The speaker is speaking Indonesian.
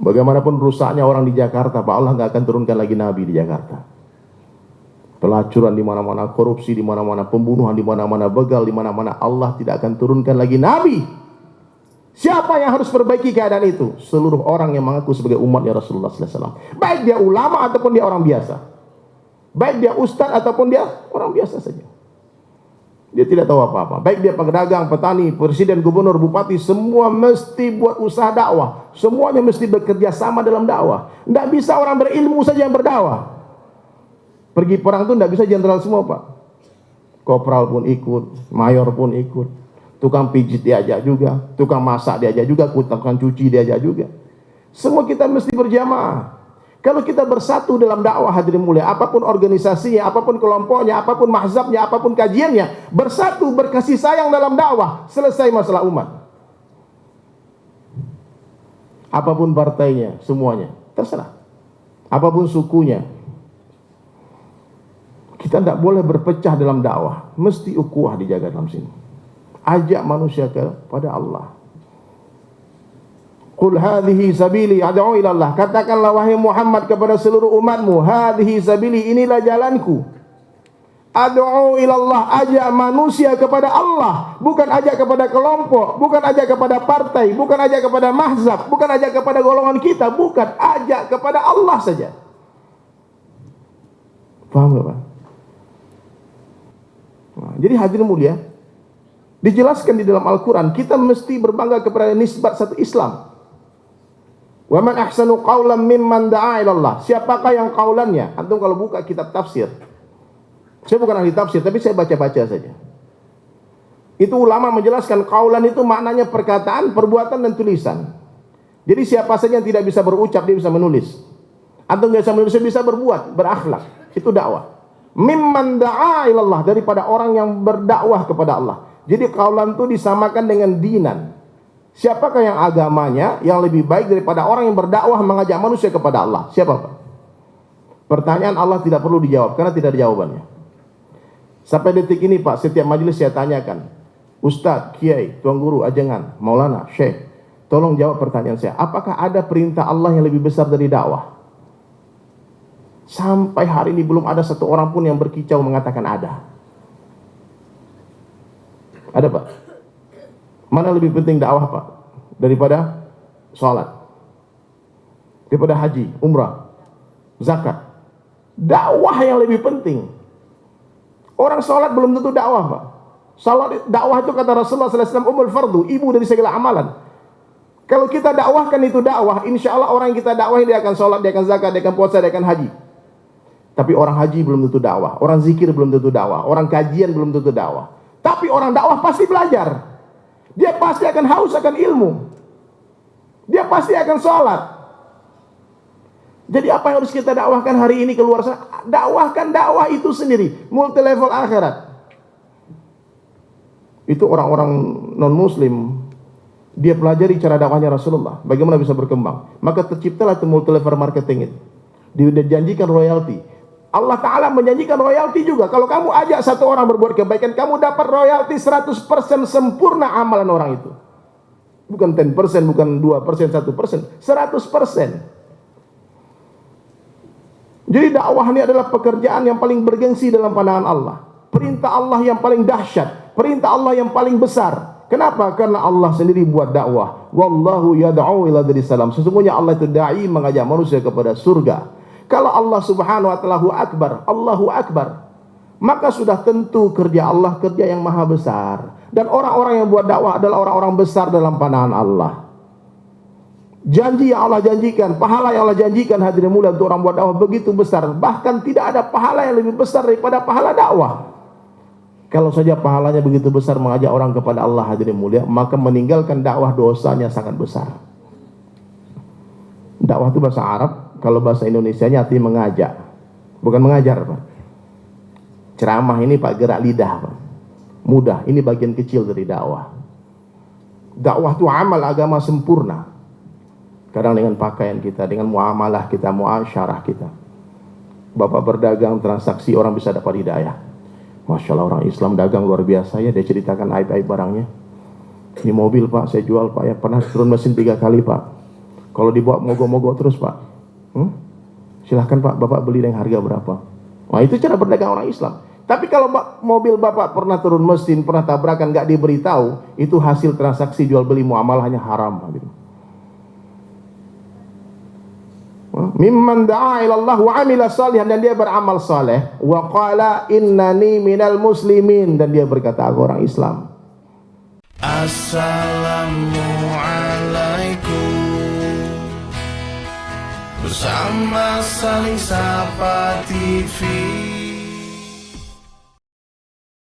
Bagaimanapun rusaknya orang di Jakarta, Pak, Allah nggak akan turunkan lagi Nabi di Jakarta. Pelacuran di mana-mana, korupsi di mana-mana, pembunuhan di mana-mana, begal di mana-mana, Allah tidak akan turunkan lagi Nabi. Siapa yang harus perbaiki keadaan itu? Seluruh orang yang mengaku sebagai umatnya Rasulullah sallallahu alaihi wasallam. Baik dia ulama ataupun dia orang biasa. Baik dia ustadz ataupun dia orang biasa saja. Dia tidak tahu apa-apa. Baik dia pedagang, petani, presiden, gubernur, bupati, semua mesti buat usaha dakwah. Semuanya mesti bekerja sama dalam dakwah. Tidak bisa orang berilmu saja yang berdakwah. Pergi perang itu tidak bisa jenderal semua, Pak. Kopral pun ikut, mayor pun ikut. Tukang pijit diajak juga, tukang masak diajak juga, tukang cuci diajak juga. Semua kita mesti berjamaah. Kalau kita bersatu dalam dakwah, hadirin mulia, apapun organisasinya, apapun kelompoknya, apapun mazhabnya, apapun kajiannya, bersatu berkasih sayang dalam dakwah, selesai masalah umat. Apapun partainya, semuanya, terserah. Apapun sukunya, kita tidak boleh berpecah dalam dakwah, mesti ukhuwah dijaga dalam sini. Ajak manusia kepada Allah. Qul hadhihi sabili ad'u ila Allah. Katakanlah wahai Muhammad kepada seluruh umatmu, hadhihi sabili, inilah jalanku. Ad'u ila Allah, ajak manusia kepada Allah, bukan ajak kepada kelompok, bukan ajak kepada partai, bukan ajak kepada mazhab, bukan ajak kepada golongan kita, bukan, ajak kepada Allah saja. Paham enggak, Pak? Nah, jadi hadirin mulia, dijelaskan di dalam Al-Quran, kita mesti berbangga kepada nisbat satu Islam. Wa man ahsanu qawlan mimman da'a ila Allah. Siapakah yang qaulannya? Antum kalau buka kitab tafsir. Saya bukan ahli tafsir, tapi saya baca-baca saja. Itu ulama menjelaskan qaulan itu maknanya perkataan, perbuatan dan tulisan. Jadi siapa saja yang tidak bisa berucap, dia bisa menulis. Antum enggak bisa menulis, bisa berbuat, berakhlak. Itu dakwah. Mimman da'a ila Allah, daripada orang yang berdakwah kepada Allah. Jadi qaulan itu disamakan dengan dinan. Siapakah yang agamanya yang lebih baik daripada orang yang berdakwah mengajak manusia kepada Allah? Siapa, Pak? Pertanyaan Allah tidak perlu dijawab karena tidak ada jawabannya. Sampai detik ini, Pak, setiap majelis saya tanyakan, Ustadz, Kiai, Tuan Guru, Ajengan, Maulana, Syekh, tolong jawab pertanyaan saya. Apakah ada perintah Allah yang lebih besar dari dakwah? Sampai hari ini belum ada satu orang pun yang berkicau mengatakan ada. Ada, Pak? Mana lebih penting dakwah, Pak? Daripada sholat, daripada haji, umrah, zakat? Dakwah yang lebih penting. Orang sholat belum tentu dakwah, Pak. Sholat, dakwah itu kata Rasulullah SAW, umul fardu, ibu dari segala amalan. Kalau kita dakwahkan itu dakwah, insya Allah orang yang kita dakwahin dia akan sholat, dia akan zakat, dia akan puasa, dia akan haji. Tapi orang haji belum tentu dakwah, orang zikir belum tentu dakwah, orang kajian belum tentu dakwah. Tapi orang dakwah pasti belajar. Dia pasti akan haus akan ilmu. Dia pasti akan sholat. Jadi apa yang harus kita dakwahkan hari ini keluar sana? Dakwahkan dakwah itu sendiri, multi level akhirat. Itu orang-orang non muslim, dia pelajari cara dakwahnya Rasulullah, bagaimana bisa berkembang. Maka terciptalah itu multi level marketing itu. Dijanjikan royalti. Allah Ta'ala menjanjikan royalti juga. Kalau kamu ajak satu orang berbuat kebaikan, kamu dapat royalti 100% sempurna amalan orang itu. Bukan 10%, bukan 2%, 1%, 100%. Jadi dakwah ini adalah pekerjaan yang paling bergengsi dalam pandangan Allah. Perintah Allah yang paling dahsyat, perintah Allah yang paling besar. Kenapa? Karena Allah sendiri buat dakwah. Wallahu yad'u ila daris salam. Sesungguhnya Allah itu dai, mengajak manusia kepada surga. Kalau Allah Subhanahu wa ta'ala Allahu Akbar, maka sudah tentu kerja Allah kerja yang maha besar. Dan orang-orang yang buat dakwah adalah orang-orang besar dalam pandangan Allah. Janji yang Allah janjikan, pahala yang Allah janjikan, hadirin mulia, untuk orang buat dakwah begitu besar. Bahkan tidak ada pahala yang lebih besar daripada pahala dakwah. Kalau saja pahalanya begitu besar mengajak orang kepada Allah, hadirin mulia, maka meninggalkan dakwah dosanya sangat besar. Dakwah itu bahasa Arab. Kalau bahasa Indonesianya artinya mengajak, bukan mengajar, Pak. Ceramah ini, Pak, gerak lidah, Pak. Mudah, ini bagian kecil dari dakwah. Dakwah itu amal agama sempurna. Kadang dengan pakaian kita, dengan muamalah kita, muasyarah kita. Bapak berdagang, transaksi, orang bisa dapat hidayah. Masya Allah, orang Islam dagang luar biasa ya. Dia ceritakan aib-aib barangnya. Ini mobil, Pak, saya jual, Pak, ya pernah turun mesin 3 kali, Pak. Kalau dibawa mogok-mogok terus Pak, silahkan Pak, Bapak beli dengan harga berapa. Nah itu cara berdagang orang Islam. Tapi kalau mobil Bapak pernah turun mesin, pernah tabrakan, nggak diberitahu, itu hasil transaksi jual beli muamalahnya haram. Mimman da'a ilallah wa amila salihan, dan dia beramal saleh, wa qala innani minal muslimin, dan dia berkata aku orang Islam. Assalamualaikum. Bersama Saling Sapa TV.